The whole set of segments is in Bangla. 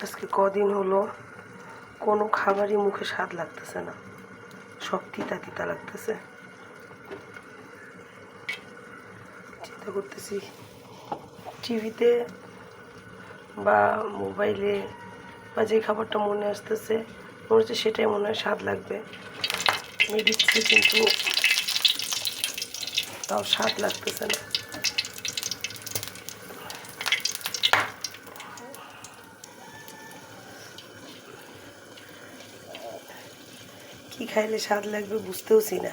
আজকে কদিন হলো কোনো খাবারই মুখে স্বাদ লাগতেছে না, সব তিতা তিতা লাগতেছে। চিন্তা করতেছি টিভিতে বা মোবাইলে বা যে খাবারটা মনে আসতেছে মনে হচ্ছে সেটাই মনে হয় স্বাদ লাগবে, আমি দিচ্ছি কিন্তু তাও স্বাদ লাগতেছে না। কি খাইলে স্বাদ লাগবে বুঝতেওছি না।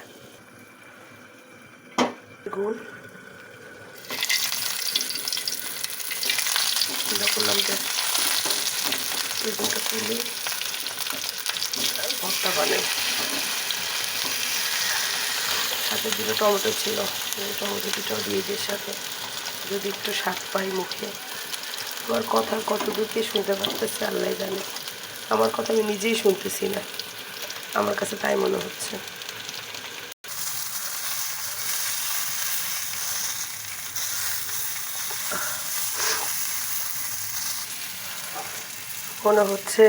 বেগুন চিন্তা করলাম যে বেগুনটা তুলে ভর্তা বানাই। সাথে দুটো টমেটো ছিল, টমেটো দুটাও দিয়ে দিয়ে সাথে যদি একটু স্বাদ পাই মুখে। আমার কথা কতদূর কে শুনতে পারতেছে আল্লাহ জানে, আমার কথা আমি নিজেই শুনতেছি না, আমার কাছে তাই মনে হচ্ছে। মনে হচ্ছে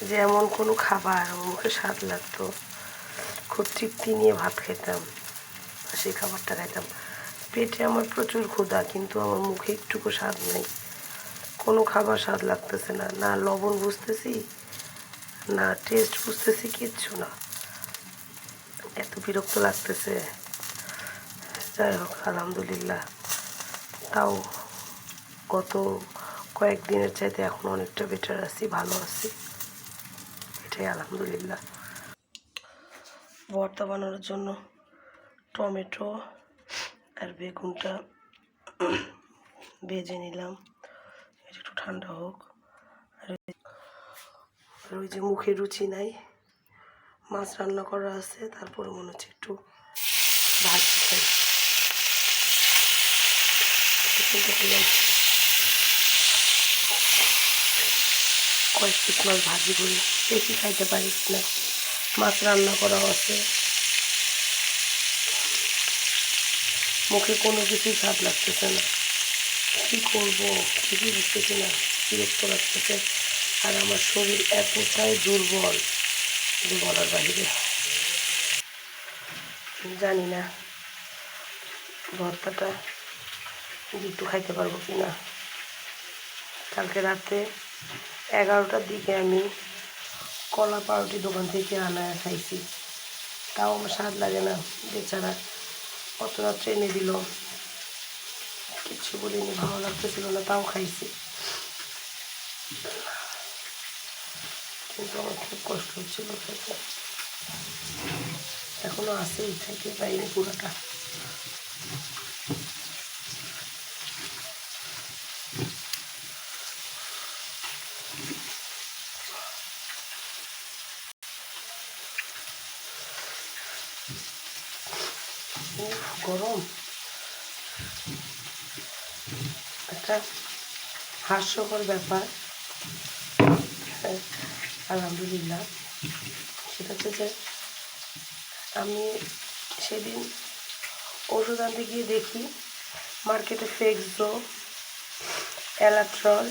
যে এমন কোনো খাবার আমার মুখে স্বাদ লাগতো, খুব তৃপ্তি নিয়ে ভাত খেতাম, সেই খাবারটা খাইতাম। পেটে আমার প্রচুর ক্ষুধা, কিন্তু আমার মুখে একটুকু স্বাদ নেই, কোনো খাবার স্বাদ লাগতেছে না, না লবণ বুঝতেছি না টেস্ট বুঝতেছি, কিচ্ছু না, এত বিরক্ত লাগতেছে। যাই হোক আলহামদুলিল্লাহ, তাও গত কয়েকদিনের চাইতে এখন অনেকটা বেটার আছি, ভালো আছি, এটাই আলহামদুলিল্লাহ। ভর্তা বানানোর জন্য টমেটো আর বেগুনটা ভেজে নিলাম, এটা একটু ঠান্ডা হোক। আর ওই যে মুখে রুচি নাই, মাছ রান্না করা আছে, তারপরে মনে হচ্ছে একটু ভাজি খাই। চিন্তা করলাম কয়েক পিস মাছ ভাজি করি, বেশি খাইতে পারিস না, মাছ রান্না করাও আছে, মুখে কোনো কিছুই স্বাদ লাগতেছে না, কী করবো কিছুই বুঝতেছি না, বিরক্ত লাগতেছে। আর আমার শরীর এতটাই দুর্বল যে বলার বাহিরে। জানি না ভর্তাটা একটু খাইতে পারবো কি না। কালকে রাতে 11টার দিকে আমি কলা পাউরুটি দোকান থেকে আনায় খাইছি, তাও আমার স্বাদ লাগে না, বেচারা কত রাত্রে এনে দিল, কিচ্ছু বলিনি, ভালো লাগতেছিল না, তাও খাইছি, কিন্তু আমার খুব কষ্ট হচ্ছিল খেতে, এখনো আছেই, খাইতে পাইনি পুরোটা। গরম একটা হাস্যকর ব্যাপার, আলহামদুলিল্লাহ, সেটা হচ্ছে যে আমি সেদিন ওষুধ আনতে গিয়ে দেখি মার্কেটে ফেক্সো, অ্যালাট্রল,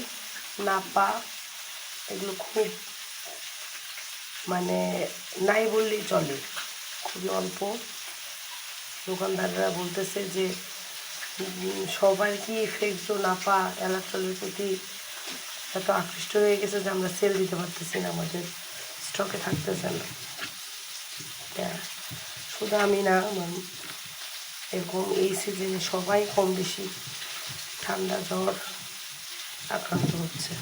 নাপা এগুলো খুব মানে নাই বললেই চলে, খুবই অল্প। দোকানদাররা বলতেছে যে সবাই কি ফেক্সো, নাপা, অ্যালাট্রলের প্রতি এত আকৃষ্ট হয়ে গেছে যে আমরা সেল দিতে পারতেছি না, আমাদের স্টকে থাকতেছে না। শুধু আমি না, আমার এরকম এই সিজনে সবাই কম বেশি ঠান্ডা জ্বর আক্রান্ত হচ্ছে।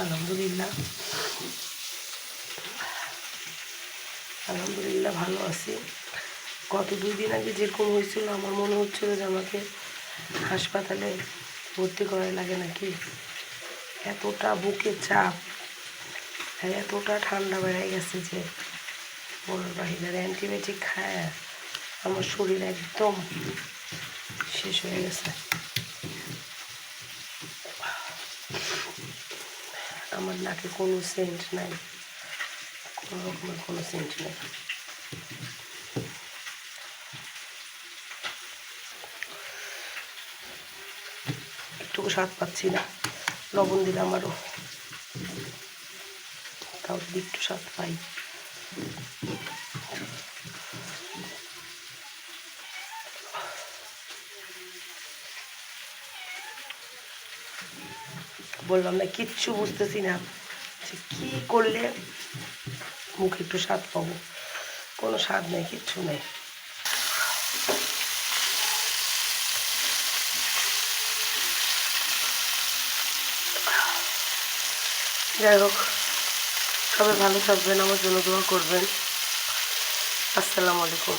আলহামদুলিল্লাহ আলহামদুলিল্লাহ ভালো আছি। গত 2 দিন আগে যেরকম হয়েছিল আমার মনে হচ্ছিল যে আমাকে হাসপাতালে ভর্তি করা লাগে নাকি, এতটা বুকে চাপ আর এতটা ঠান্ডা বেড়ে গেছে যে বলার বাহিরে। অ্যান্টিবায়োটিক খায় আমার শরীর একদম শেষ হয়ে গেছে, আমার নাকে কোনো সেন্ট নাই, কোনো রকমের কোনো সেন্ট নেই। একটু একটুকু স্বাদ পাচ্ছি না। লবণ দিলাম আরও, তাও যদি একটু স্বাদ পাই। বললাম না, কিচ্ছু বুঝতেছি না যে কী করলে মুখে একটু স্বাদ পাবো। কোনো স্বাদ নেই, কিচ্ছু নেই। যাই হোক, সবাই ভালো থাকবেন, আমার জন্য দোয়া করবেন। আসসালামু আলাইকুম।